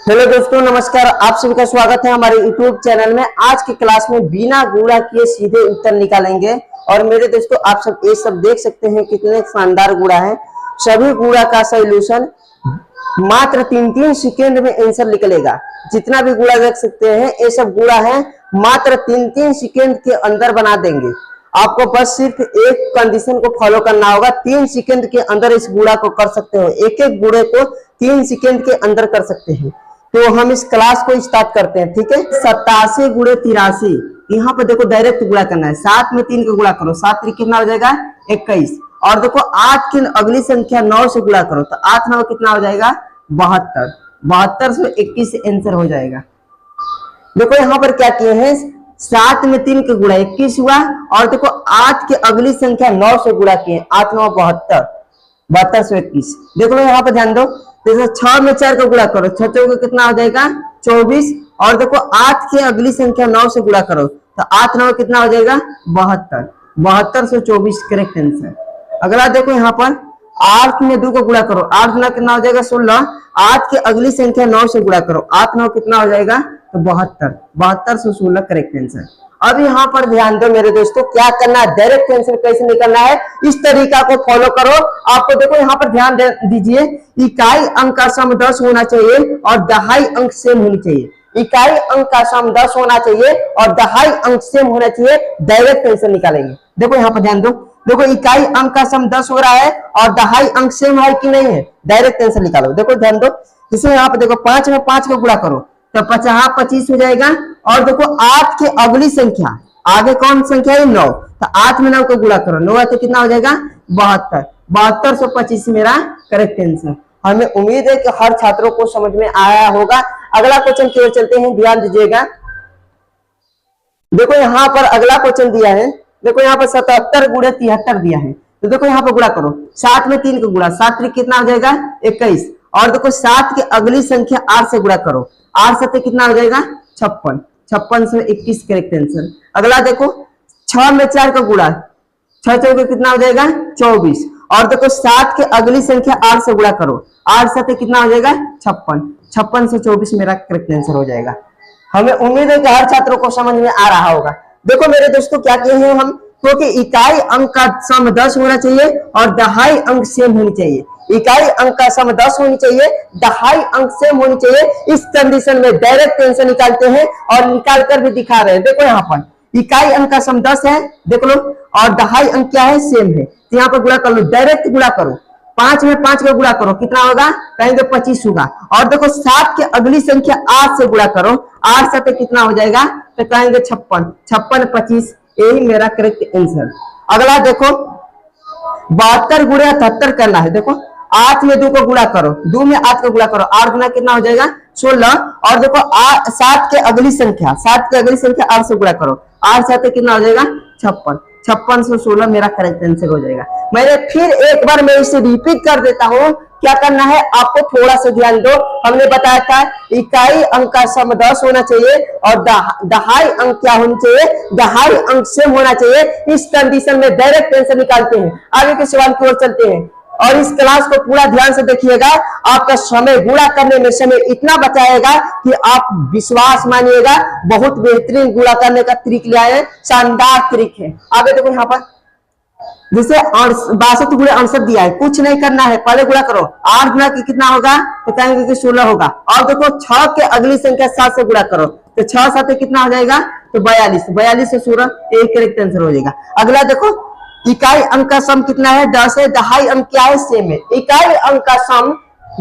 Hello दोस्तों, नमस्कार। आप सभी का स्वागत है हमारे यूट्यूब चैनल में। आज की क्लास में बिना गुणा किए सीधे उत्तर निकालेंगे। और मेरे दोस्तों, आप सब ये सब देख सकते हैं कितने शानदार गुणा है। सभी गुणा का सॉल्यूशन मात्र 3-3 सेकेंड में आंसर निकलेगा। जितना भी गुणा देख सकते हैं ये सब गुणा है, मात्र 3-3 सेकेंड के अंदर बना देंगे। आपको बस सिर्फ एक कंडीशन को फॉलो करना होगा। 3 सेकेंड के अंदर इस गुणा को कर सकते हो। एक एक गुणे को 3 सेकेंड के अंदर कर सकते हैं। तो हम इस क्लास को स्टार्ट करते हैं, ठीक है। 87 गुणे 83। यहाँ पर देखो डायरेक्ट गुणा करना है। 7 में 3 का गुणा करो, 7 3 कितना हो जाएगा 21। और देखो 8 की अगली संख्या 9 से गुणा करो तो 8 9 कितना हो जाएगा 72। 72 से 21 से आंसर हो जाएगा। देखो यहाँ पर क्या किए हैं, 7 में 3 का गुणा 21 हुआ। और देखो 8 की अगली संख्या 9 से गुणा किए, 8 9 72, 72 से 21। देखो यहाँ पर ध्यान दो, जैसे 6 में 4 का गुणा करो, 6 4 कितना हो जाएगा 24। और देखो 8 की अगली संख्या 9 से गुणा करो तो 8 9 कितना हो जाएगा 72, 72 से 24 करेक्ट आंसर। अगला देखो यहाँ पर 8 में 2 का गुणा करो, 8 9 कितना हो जाएगा 16। 8 की अगली संख्या 9 से गुणा करो, 8 9 कितना हो जाएगा तो 72, 72 से 16 करेक्ट आंसर। अब यहाँ पर ध्यान दो मेरे दोस्तों, क्या करना है, डायरेक्ट आंसर कैसे निकलना है, इस तरीका को फॉलो करो। आपको देखो यहाँ पर ध्यान दीजिए, इकाई अंक का सम 10 होना चाहिए और दहाई अंक सेम होनी चाहिए। इकाई अंक का सम 10 होना चाहिए और दहाई अंक सेम होना चाहिए, डायरेक्ट आंसर निकालेंगे। देखो यहाँ पर ध्यान दो, देखो इकाई अंक का सम 10 हो रहा है और दहाई अंक सेम है कि नहीं है, डायरेक्ट आंसर निकालो। देखो ध्यान दो, जैसे यहाँ पर देखो 5 में 5 का गुणा करो तो 50 25 हो जाएगा। और देखो 8 की अगली संख्या, आगे कौन संख्या है 9, तो 8 में 9 का गुणा करो, 9 तो कितना हो जाएगा 72, 72 से 25 मेरा करेक्ट आंसर। हमें उम्मीद है कि हर छात्रों को समझ में आया होगा। अगला क्वेश्चन की ओर चलते हैं, ध्यान दीजिएगा। देखो यहाँ पर अगला क्वेश्चन दिया है, देखो यहाँ पर 77 गुणे 73 दिया है। तो देखो यहाँ पर गुणा करो, 7 में 3 का गुणा, 7 3 कितना हो जाएगा 21। और देखो 7 की अगली संख्या 8 से गुणा करो, 8 7 कितना हो जाएगा 56, 56 से 21 करेक्ट आंसर। अगला देखो 6 में 4 का गुणा, 6 4 कितना हो जाएगा 24। और देखो 7 की अगली संख्या 8 से गुणा करो, 8 7 कितना हो जाएगा 56, 56 से 24 मेरा करेक्ट आंसर हो जाएगा। हमें उम्मीद है कि हर छात्रों को समझ में आ रहा होगा। देखो मेरे दोस्तों क्या किए हैं हम, क्योंकि इकाई अंक का सम 10 होना चाहिए और दहाई अंक सेम होनी चाहिए। इकाई अंक का सम 10 होनी चाहिए, दहाई अंक सेम होनी चाहिए। इस कंडीशन में डायरेक्ट आंसर निकालते हैं और निकाल कर भी दिखा रहे हैं। देखो यहाँ पर इकाई अंक का सम 10 है, देख लो, और दहाई अंक क्या है सेम है, तो यहाँ पर गुणा कर लो, डायरेक्ट गुणा करो। 5 में 5 का गुणा करो, कितना होगा कहेंगे 25 होगा। और देखो 7 की अगली संख्या 8 से गुणा करो, 8 7 कितना हो जाएगा तो कहेंगे 56, 56 25, यही मेरा करेक्ट आंसर। अगला देखो 72 गुणे 78 करना है। देखो 8 में 2 को गुणा करो, 2 में 8 का गुणा करो, 8 गुना कितना हो जाएगा 16। और देखो 7 के अगली संख्या, 7 की अगली संख्या 8 से गुणा करो, 8 7 कितना हो जाएगा 56, 56 से 16 मेरा करेक्ट आंसर हो जाएगा। मैंने फिर एक बार मैं इसे रिपीट कर देता हूँ। क्या करना है आपको, थोड़ा सा ध्यान दो। हमने बताया था इकाई अंक का सम 10 होना चाहिए और दहाई अंक क्या होनी चाहिए, दहाई अंक सेम होना चाहिए। इस कंडीशन में डायरेक्ट आंसर निकालते हैं। आगे के सवाल की ओर चलते हैं और इस क्लास को पूरा ध्यान से देखिएगा। आपका समय गुणा करने में समय इतना बचाएगा कि आप विश्वास मानिएगा, बहुत बेहतरीन गुणा करने का ट्रिक ले आए, शानदार ट्रिक है। आगे देखो यहाँ पर जैसे 62 गुणे 68 दिया है, कुछ नहीं करना है, पहले गुणा करो, 8 गुना की कितना होगा तो कहेंगे कि 16 होगा। और देखो 6 के अगली संख्या 7 से गुणा करो तो 6 7 कितना हो जाएगा तो 42, 42 से 16, एक करेक्ट आंसर हो जाएगा। अगला देखो इकाई अंक का सम कितना है 10 है, दहाई अंक क्या है सेम है। इकाई अंक का सम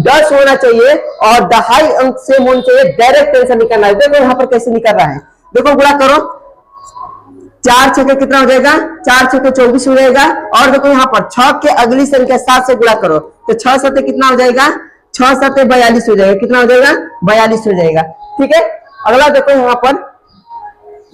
10 होना चाहिए और दहाई अंक सेम होना चाहिए, डायरेक्ट आंसर निकालना है। देखो यहाँ पर कैसे निकल रहा है, देखो गुणा करो, 4 6 कितना हो जाएगा 4 6 24 हो जाएगा। और देखो यहाँ पर 6 के अगली संख्या 7 से गुणा करो तो 6 7 कितना हो जाएगा 6 7 42 हो जाएगा, कितना हो जाएगा 42 हो जाएगा, ठीक है। अगला देखो यहाँ पर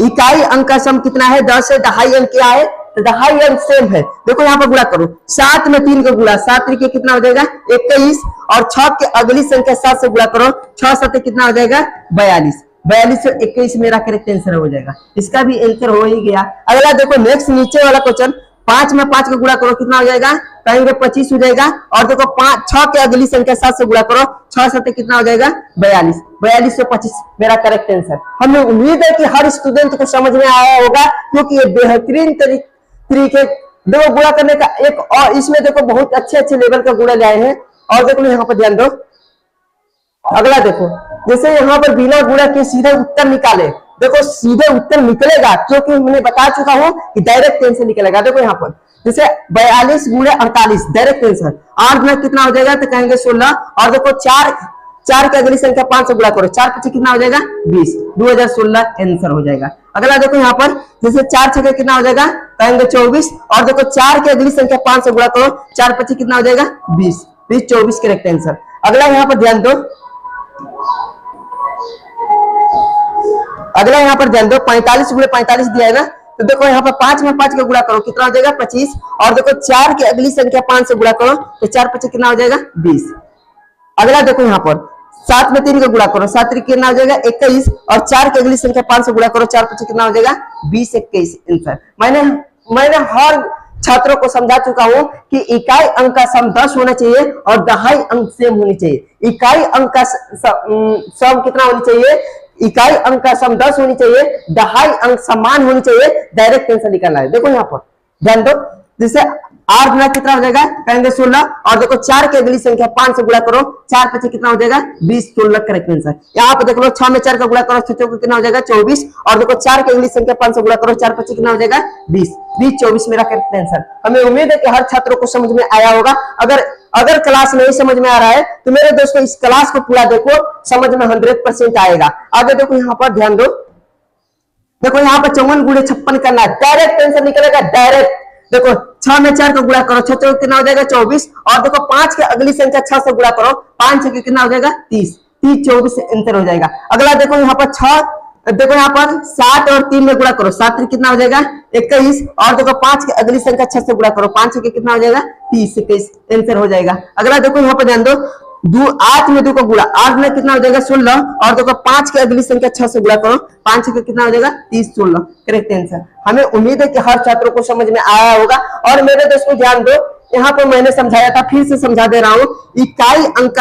इकाई अंक का सम कितना है 10 है, दहाई अंक क्या है तो दहाई अंक सेम है। देखो यहाँ पर गुणा करो, 7 में 3 का गुणा, 7 3 कितना हो जाएगा 21। और 6 के अगली संख्या 7 से गुणा करो, 6 7 कितना हो जाएगा 42, 42 से 21 मेरा करेक्ट आंसर हो जाएगा। इसका भी आंसर हो ही गया। अगला देखो नेक्स्ट नीचे वाला क्वेश्चन 5 में 5 का गुणा करो, कितना हो जाएगा, कहेंगे 25 हो जाएगा। और देखो 5 6 की अगली संख्या 7 से गुणा करो, 6 7 कितना हो जाएगा, 42। 42 से 25 मेरा करेक्ट आंसर। हमें उम्मीद है कि हर स्टूडेंट को समझ में आया होगा, क्योंकि ये बेहतरीन तरीके देखो गुणा करने का एक, और इसमें देखो बहुत अच्छे अच्छे लेवल का गुणा लाए हैं। और देखो यहाँ पर ध्यान दो, अगला देखो, जैसे यहाँ पर बिना गुणा के सीधे उत्तर निकाले, देखो सीधे उत्तर निकलेगा, क्योंकि मैंने बता चुका हूं कि डायरेक्ट आंसर निकलेगा। देखो यहाँ पर जैसे 42 गुणे 48 डायरेक्ट आंसर, 8 में कितना हो जाएगा, तो कहेंगे 16। और देखो 4 की अगली संख्या 5 से गुणा करो, 4 5 कितना हो जाएगा, 20, 2016 आंसर हो जाएगा। अगला देखो यहाँ पर जैसे 4 6 कितना हो जाएगा, कहेंगे 24। और देखो 4 की अगली संख्या 5 से गुणा करो, 4 5 कितना हो जाएगा, 20, 24 करेक्ट आंसर। अगला यहाँ पर ध्यान दो, अगला यहाँ पर ध्यान दो, 45 गुणे 45 दिया है ना, तो देखो यहाँ पर 5 में 5 का गुणा करो, कितना हो जाएगा, 25। और देखो 4 की अगली संख्या 5 से गुणा करो, तो 4 5 कितना हो जाएगा, 20। अगला देखो यहाँ पर 7 में 3 का गुणा करो, 7 3 कितना हो जाएगा, 21। और 4 की अगली संख्या 5 से गुणा करो, 4 5 कितना हो जाएगा, 20 21 आंसर। मैंने हर छात्रों को समझा चुका हूं कि इकाई अंक का सम 10 होना चाहिए और दहाई अंक सेम होनी चाहिए। इकाई अंक का सम कितना होनी चाहिए, इकाई अंक का सम 10 होनी चाहिए, दहाई अंक समान होनी चाहिए, डायरेक्ट आंसर निकालना है। देखो यहाँ पर ध्यान दो, जैसे 8 गुना कितना हो जाएगा, कहेंगे 16। और देखो 4 की अगली संख्या 5 से गुणा करो, 4 5 कितना हो जाएगा, 20, 16 करेक्ट आंसर। यहाँ पर देख लो 6 में 4 का गुणा करो, 6 को कितना हो जाएगा, 24। और देखो 4 की अगली संख्या 5 से गुणा करो, 4 5 कितना हो जाएगा, 20, 24 मेरा करेक्ट आंसर। हमें उम्मीद है कि हर छात्रों को समझ में आया होगा। अगर क्लास नहीं समझ में आ रहा है तो मेरे दोस्तों इस क्लास को पूरा देखो, समझ में 100% आएगा। आगे देखो यहाँ पर ध्यान दो, देखो यहाँ पर 54 गुणे 56 करना है, डायरेक्ट आंसर निकलेगा, डायरेक्ट। देखो 6 में 4 का गुणा करो, 6 6 कितना हो जाएगा, 24। और देखो 5 की अगली संख्या 6 से गुणा करो, 5 6 कितना हो जाएगा, 30, 24 आंसर हो जाएगा। अगला देखो यहाँ पर 6, देखो यहाँ पर 7 और 3 में गुणा करो, 7 कितना हो जाएगा, 21। और देखो 5 की अगली संख्या 6 से गुणा करो, 5 6 कितना हो जाएगा, 30 21 आंसर हो जाएगा। अगला देखो यहाँ पर ध्यान दो, 8 में 2 का गुणा, 8 में कितना हो जाएगा, 16। और देखो 5 की अगली संख्या 6 से गुणा करो, 5 6 कितना हो जाएगा, 30 16 करेक्ट आंसर। हमें उम्मीद है कि हर छात्रों को समझ में आया होगा। और मेरे दोस्तों ध्यान दो, यहाँ पर मैंने समझाया था, फिर से समझा दे रहा हूं, इकाई अंक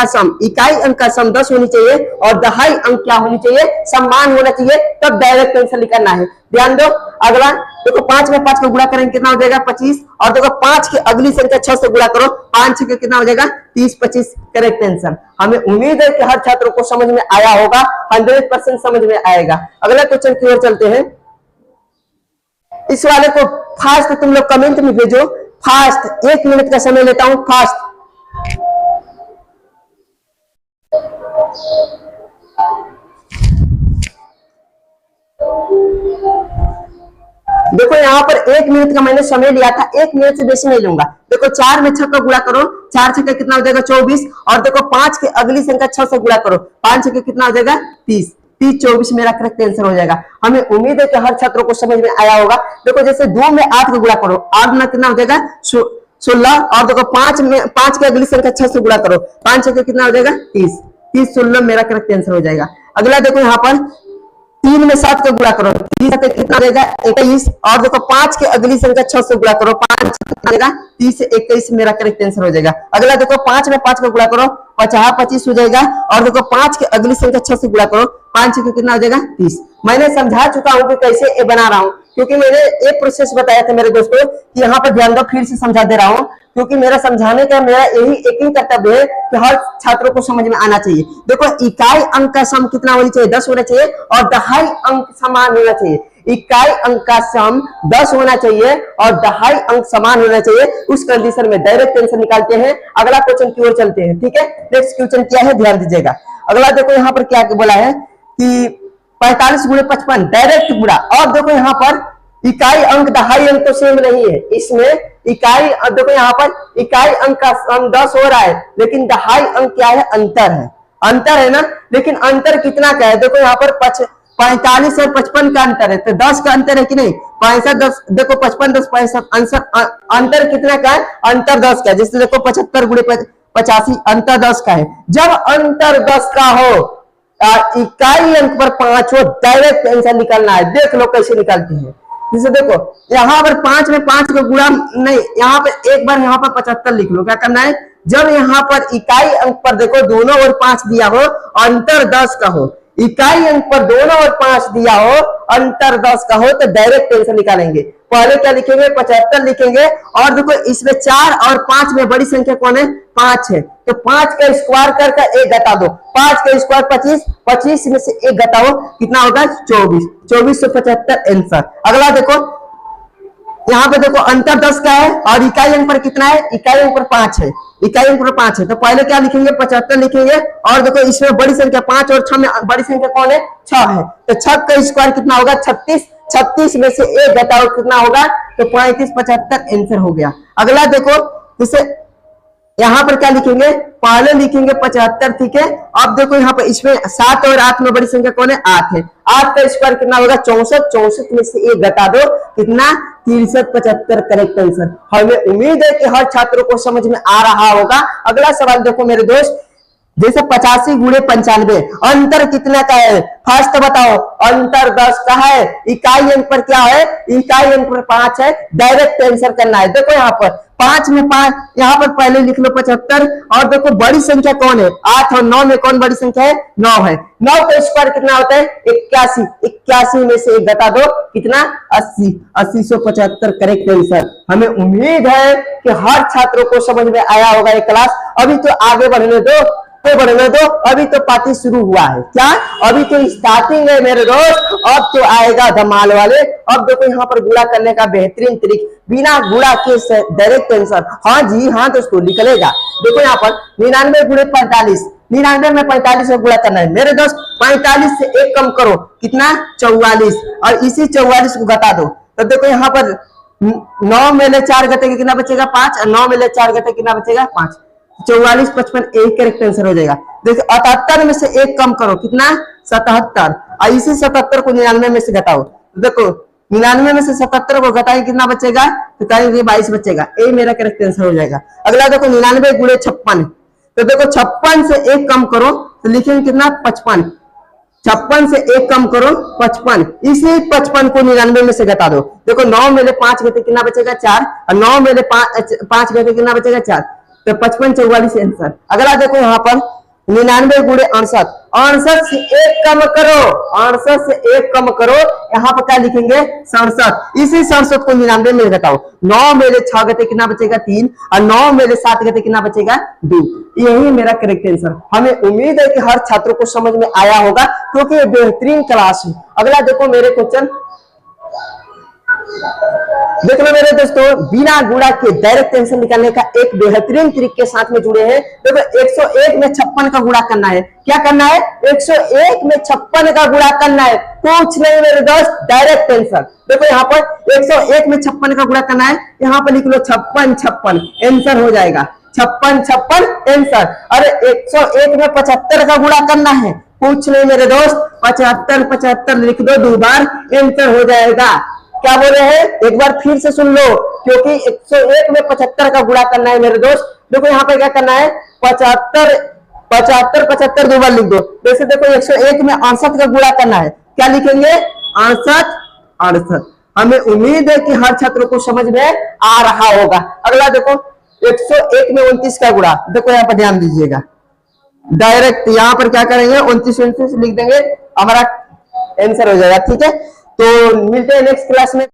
का सम 10 होनी चाहिए और दहाई अंक क्या होनी चाहिए, समान होना चाहिए, तब डायरेक्ट आंसर निकालना है। ध्यान दो, अगला देखो 5 में 5 का गुणा करेंगे, कितना हो जाएगा, 25। और देखो 5 की अगली संख्या 6 से गुणा करो, 5 6 कितना हो जाएगा, 30 25 करेक्ट आंसर। हमें उम्मीद है कि हर छात्रों को समझ में आया होगा, 100% समझ में आएगा। अगला क्वेश्चन की ओर चलते हैं। इस वाले को फास्ट तुम लोग कमेंट में भेजो, फास्ट, 1 मिनट का समय लेता हूं, फास्ट। देखो यहाँ पर 1 मिनट का मैंने समय लिया था, 1 मिनट से बेसी नहीं लूंगा। देखो 4 में 6 का गुणा करो, 4 6 कितना हो जाएगा, 24। और देखो 5 की अगली संख्या 6 से गुणा करो, 5 6 कितना हो जाएगा, 30 24 मेरा करेक्ट आंसर हो जाएगा। हमें उम्मीद है कि हर छात्रों को समझ में आया होगा। देखो जैसे 2 में 8 का गुणा करो, 8 में कितना हो जाएगा, 16। और देखो 5 की अगली संख्या 6 से गुणा करो, 5 6 कितना हो जाएगा, 30 16 मेरा करेक्ट आंसर हो जाएगा। अगला देखो यहाँ पर 3 में 7 का गुणा करो, 3 7 कितना हो जाएगा, 21। और देखो 5 की अगली संख्या 6 से गुणा करो, 5 कितना हो जाएगा, 30 21 मेरा करेक्ट आंसर हो जाएगा। अगला देखो 5 में 5 का गुणा करो, 50 25 हो जाएगा। और देखो 5 की अगली संख्या 6 से गुणा करो, 5 6 कितना हो जाएगा, 30। मैंने समझा चुका हूं कि कैसे ये बना रहा हूं, क्योंकि मैंने एक प्रोसेस बताया था मेरे दोस्तों कि यहाँ पर ध्यान दो, फिर से समझा दे रहा हूं, क्योंकि मेरा समझाने का मेरा यही एक ही कर्तव्य है कि हर छात्रों को समझ में आना चाहिए। देखो इकाई अंक का सम कितना होना चाहिए, 10 होना चाहिए और दहाई अंक समान होना चाहिए। इकाई अंक का सम 10 होना चाहिए और दहाई अंक समान होना चाहिए। उस कंडीशन में डायरेक्ट आंसर निकालते हैं। अगला क्वेश्चन की ओर चलते हैं, ठीक है। नेक्स्ट क्वेश्चन क्या है, ध्यान दीजिएगा। अगला देखो यहाँ पर क्या बोला है कि 45 गुणे 55 डायरेक्ट गुणा। और देखो यहाँ पर इकाई अंक दहाई अंक तो सेम नहीं है, इसमें इकाई, देखो यहाँ पर इकाई अंक का सम 10 हो रहा है, लेकिन दहाई अंक क्या है, अंतर है, अंतर है ना। लेकिन अंतर कितना का है, देखो यहाँ पर 45 और 55 का अंतर है, तो 10 का अंतर है कि नहीं, 65 10, देखो 55 10 65 अंतर कितना का है, अंतर 10 का है। जैसे देखो 75 गुणे 85 अंतर 10 का है। जब अंतर 10 का हो, इकाई अंक पर 5 हो, डायरेक्ट आंसर निकालना है। देख लो कैसे निकालते हैं। जैसे देखो यहाँ पर 5 में 5 का गुणा नहीं, यहाँ पर एक बार यहाँ पर 75 लिख लो। क्या करना है, जब यहाँ पर इकाई अंक पर देखो दोनों ओर 5 दिया हो, अंतर 10 का हो, इकाई अंक पर दोनों ओर 5 दिया हो, अंतर 10 का हो, तो डायरेक्ट आंसर निकालेंगे। पहले क्या लिखेंगे, 75 लिखेंगे, और देखो इसमें 4 और 5 में बड़ी संख्या कौन है, 5 है, तो 5 का स्क्वायर करके 1 घटा दो, 5 का स्क्वायर 25, 25 में से 1 घटाओ, कितना होगा 24, 2475 आंसर। अगला देखो यहाँ पे देखो अंतर 10 का है और इकाई अंक पर कितना है, इकाई अंक पर 5 है, इकाई अंक पर 5 है, तो पहले क्या लिखेंगे 75 लिखेंगे, और देखो इसमें बड़ी संख्या 5 और 6 में बड़ी संख्या कौन है, 6 है, तो 6 का स्क्वायर कितना होगा 36, 36 में से 1 घटाओ कितना होगा, तो 35 75 आंसर हो गया। अगला देखो जैसे यहाँ पर क्या लिखेंगे, पहले लिखेंगे 75, ठीक है। अब देखो यहाँ पर इसमें 7 और 8 में बड़ी संख्या कौन है, 8 है, 8 का स्क्वायर कितना होगा 64, 64 में से 1 घटा दो, कितना 63 75 करेक्ट आंसर। हमें उम्मीद है कि हर छात्रों को समझ में आ रहा होगा। अगला सवाल देखो मेरे दोस्त, जैसे 85 गुणे 95 अंतर कितना का है, फर्स्ट बताओ, अंतर 10 का है, इकाई अंक पर क्या है, इकाई अंक पर 5 है, डायरेक्ट आंसर करना है। देखो यहाँ पर 5 में 5, यहाँ पर पहले लिख लो 75, और देखो बड़ी संख्या कौन है 8 और 9 में कौन बड़ी संख्या है, 9 है, 9 का स्क्वायर कितना होता है 81, 81 में से 1 घटा दो, कितना 80, 80 करेक्ट आंसर। हमें उम्मीद है कि हर छात्रों को समझ में आया होगा ये क्लास। अभी तो आगे बढ़ने दो, बढ़ने दो, अभी तो पार्टी शुरू हुआ है, क्या अभी तो स्टार्टिंग है मेरे दोस्त, अब तो आएगा धमाल वाले। अब देखो यहाँ पर गुणा करने का बेहतरीन तरीका, बिना गुणा के डायरेक्ट आंसर, हाँ जी हाँ दोस्तों निकलेगा। देखो यहाँ पर 99 गुणे 45, 99 में 45 से गुणा करना है मेरे दोस्त, 45 से 1 कम करो, कितना 44, और इसी 44 को घटा दो, तो देखो यहाँ पर 9 में ले 4 घटे कितना बचेगा 5, और 9 में ले 4 घटे कितना बचेगा 5, 44 55 एक करेक्ट आंसर हो जाएगा। देखो 78 में से 1 कम करो, कितना 77, और इसी 77 को 99 में से घटाओ, देखो 99 में से 77 को घटाएं कितना बचेगा, तो कहेंगे 22 बचेगा, ये मेरा करेक्ट आंसर हो जाएगा। अगला देखो 99 गुणे 56, तो देखो 56 से 1 कम करो, तो लिखेंगे कितना 55, 56 से 1 कम करो 55, इसी 55 को 99 में से घटा दो, देखो 9 में ले 5 घटे कितना बचेगा 4, और 9 में ले 5 घटे कितना बचेगा 4, तो 55 44 आंसर। अगला देखो यहाँ पर 99 गुणे 68, 68 से 1 कम करो, 68 से 1 कम करो, यहाँ पर क्या लिखेंगे 67, इसी 67 को 99 में घटाओ, 9 में ले 6 घटे कितना बचेगा 3, और 9 में ले 7 घटे कितना बचेगा 2, यही मेरा करेक्ट आंसर। हमें उम्मीद है कि हर छात्रों को समझ में आया होगा, क्योंकि ये बेहतरीन क्लास है। अगला देखो मेरे क्वेश्चन, देख लो मेरे दोस्तों, बिना गुणा के डायरेक्ट आंसर निकालने का एक बेहतरीन तरीके के साथ में जुड़े हैं। देखो 101 में 56 का गुणा करना है, क्या करना है 101 में 56 का गुणा करना है, कुछ नहीं मेरे दोस्त, डायरेक्ट आंसर। देखो यहाँ पर 101 में 56 का गुणा करना है, यहाँ पर लिख लो 56 56 आंसर हो जाएगा, 56 56 आंसर। अरे 101 में 75 का गुणा करना है, कुछ नहीं मेरे दोस्त, 75 75 लिख दो, 2 बार आंसर हो जाएगा। क्या बोले हैं, एक बार फिर से सुन लो, क्योंकि 101 में 75 का गुणा करना है मेरे दोस्त। देखो यहाँ पे क्या करना है 75 75 75 2 बार लिख दो। जैसे देखो 101 में 68 का गुणा करना है, क्या लिखेंगे 68 68। हमें उम्मीद है कि हर छात्रों को समझ में आ रहा होगा। अगला देखो 101 में 29 का गुणा, देखो यहाँ पर ध्यान दीजिएगा, डायरेक्ट यहाँ पर क्या करेंगे 29 29 लिख देंगे, हमारा आंसर हो जाएगा, ठीक है। तो मिलते हैं नेक्स्ट क्लास में।